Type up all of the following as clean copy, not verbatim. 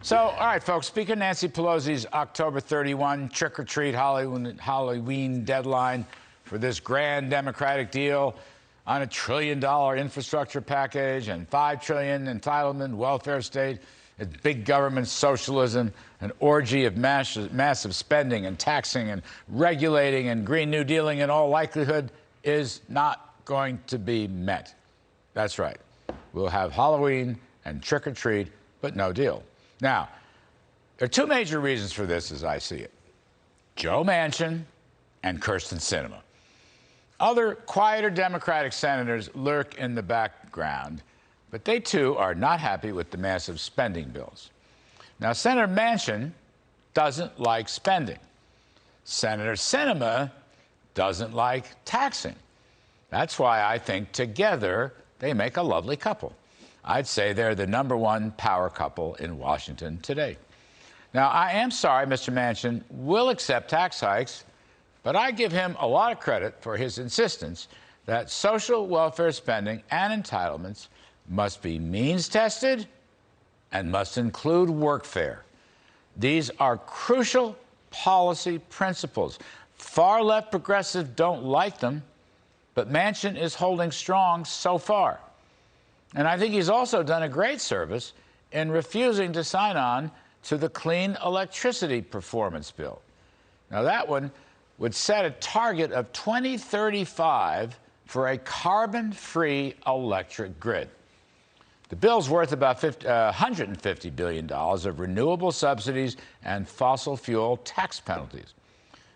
So, all right, folks, Speaker Nancy Pelosi's October 31 trick-or-treat Halloween deadline for this grand Democratic deal on $1 trillion infrastructure package and $5 trillion entitlement welfare state, it's big government socialism, an orgy of massive spending and taxing and regulating and Green New Dealing in all likelihood is not going to be met. That's right. We'll have Halloween and trick-or-treat, but no deal. Now, there are two major reasons for this as I see it. Joe Manchin and Kyrsten Sinema. Other quieter Democratic senators lurk in the background, but they too are not happy with the massive spending bills. Now, Senator Manchin doesn't like spending. Senator Sinema doesn't like taxing. That's why I think together they make a lovely couple. I'd say they're the #1 power couple in Washington today. Now, I am sorry Mr. Manchin will accept tax hikes, but I give him a lot of credit for his insistence that social welfare spending and entitlements must be means-tested and must include workfare. These are crucial policy principles. Far-left progressives don't like them, but Manchin is holding strong so far. And I think he's also done a great service in refusing to sign on to the Clean Electricity Performance Bill. Now, that one would set a target of 2035 for a carbon-free electric grid. The bill's worth about $150 billion of renewable subsidies and fossil fuel tax penalties.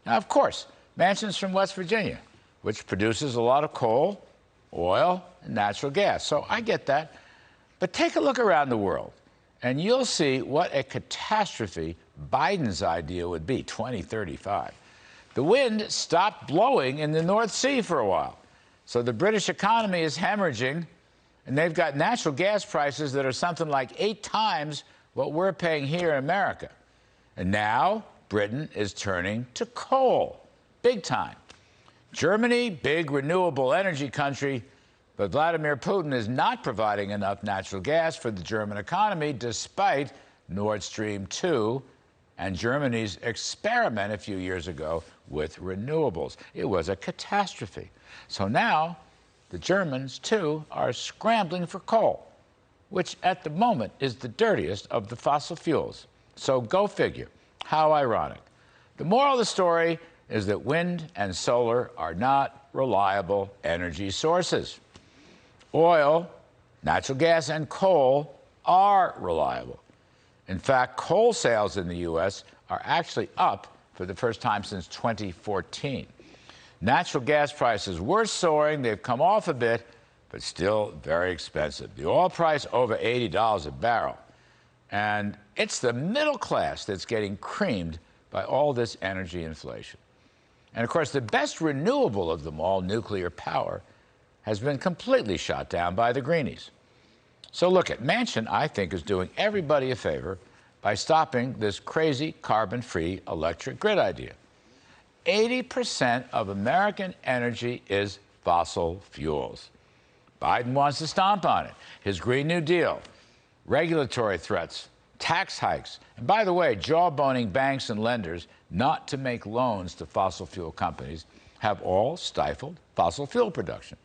Now, of course, Manchin's from West Virginia, which produces a lot of coal, oil, and natural gas. So I get that. But take a look around the world, and you'll see what a catastrophe Biden's idea would be, 2035. The wind stopped blowing in the North Sea for a while. So the British economy is hemorrhaging, and they've got natural gas prices that are something like 8 times what we're paying here in America. And now Britain is turning to coal, big time. Germany, big renewable energy country, but Vladimir Putin is not providing enough natural gas for the German economy despite Nord Stream 2 and Germany's experiment a few years ago with renewables. It was a catastrophe. So now the Germans, too, are scrambling for coal, which at the moment is the dirtiest of the fossil fuels. So go figure. How ironic. The moral of the story is that wind and solar are not reliable energy sources. Oil, natural gas, and coal are reliable. In fact, coal sales in the U.S. are actually up for the first time since 2014. Natural gas prices were soaring. They've come off a bit, but still very expensive. The oil price over $80 a barrel. And it's the middle class that's getting creamed by all this energy inflation. And, of course, the best renewable of them all, nuclear power, has been completely shot down by the greenies. So look, at Manchin, I think, is doing everybody a favor by stopping this crazy carbon-free electric grid idea. 80% of American energy is fossil fuels. Biden wants to stomp on it. His Green New Deal, regulatory threats, tax hikes, and by the way, jawboning banks and lenders not to make loans to fossil fuel companies have all stifled fossil fuel production.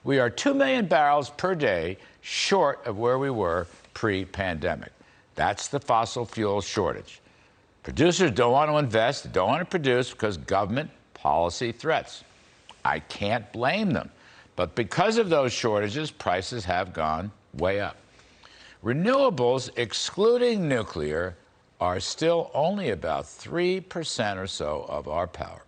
We are 2 million barrels per day short of where we were pre-pandemic. That's the fossil fuel shortage. Producers don't want to invest, don't want to produce because government policy threats. I can't blame them. But because of those shortages, prices have gone way up. Renewables, excluding nuclear, are still only about 3% or so of our power.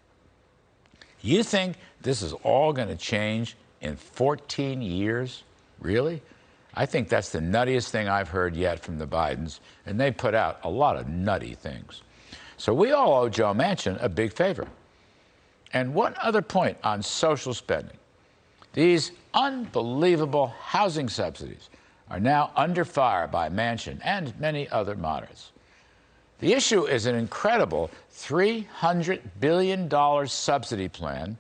You think this is all going to change in 14 years? Really? I think that's the nuttiest thing I've heard yet from the Bidens, and they put out a lot of nutty things. So we all owe Joe Manchin a big favor. And one other point on social spending. These unbelievable housing subsidies are now under fire by Manchin and many other moderates. The issue is an incredible $300 billion subsidy plan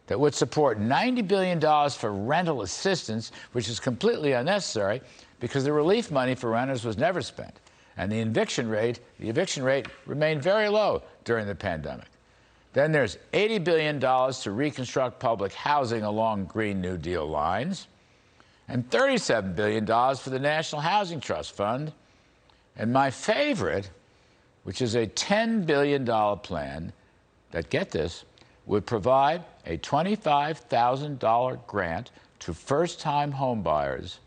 that would support $90 billion for rental assistance, which is completely unnecessary because the relief money for renters was never spent. And the eviction rate remained very low during the pandemic. Then there's $80 billion to reconstruct public housing along Green New Deal lines, and $37 billion for the National Housing Trust Fund. And my favorite, which is a $10 billion plan that, get this, would provide a $25,000 grant to first-time homebuyers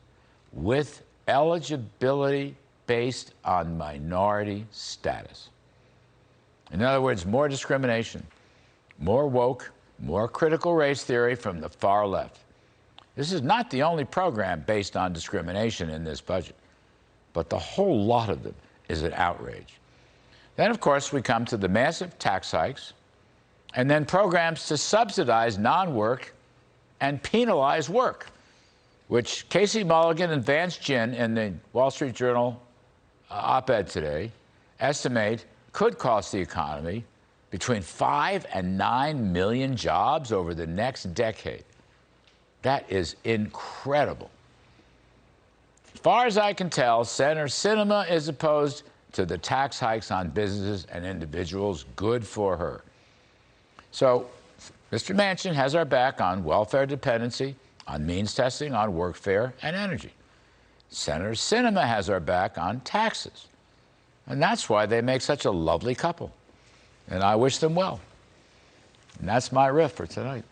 with eligibility based on minority status. In other words, more discrimination, more woke, more critical race theory from the far left. This is not the only program based on discrimination in this budget, but the whole lot of them is an outrage. Then, of course, we come to the massive tax hikes, and then programs to subsidize non-work and penalize work, which Casey Mulligan and Vance Ginn in the Wall Street Journal op-ed today estimate could cost the economy between 5 and 9 million jobs over the next decade. That is incredible. As far as I can tell, Senator Sinema is opposed to the tax hikes on businesses and individuals. Good for her. So Mr. Manchin has our back on welfare dependency, on means testing, on workfare, and energy. Senator Sinema has our back on taxes. And that's why they make such a lovely couple. And I wish them well. And that's my riff for tonight.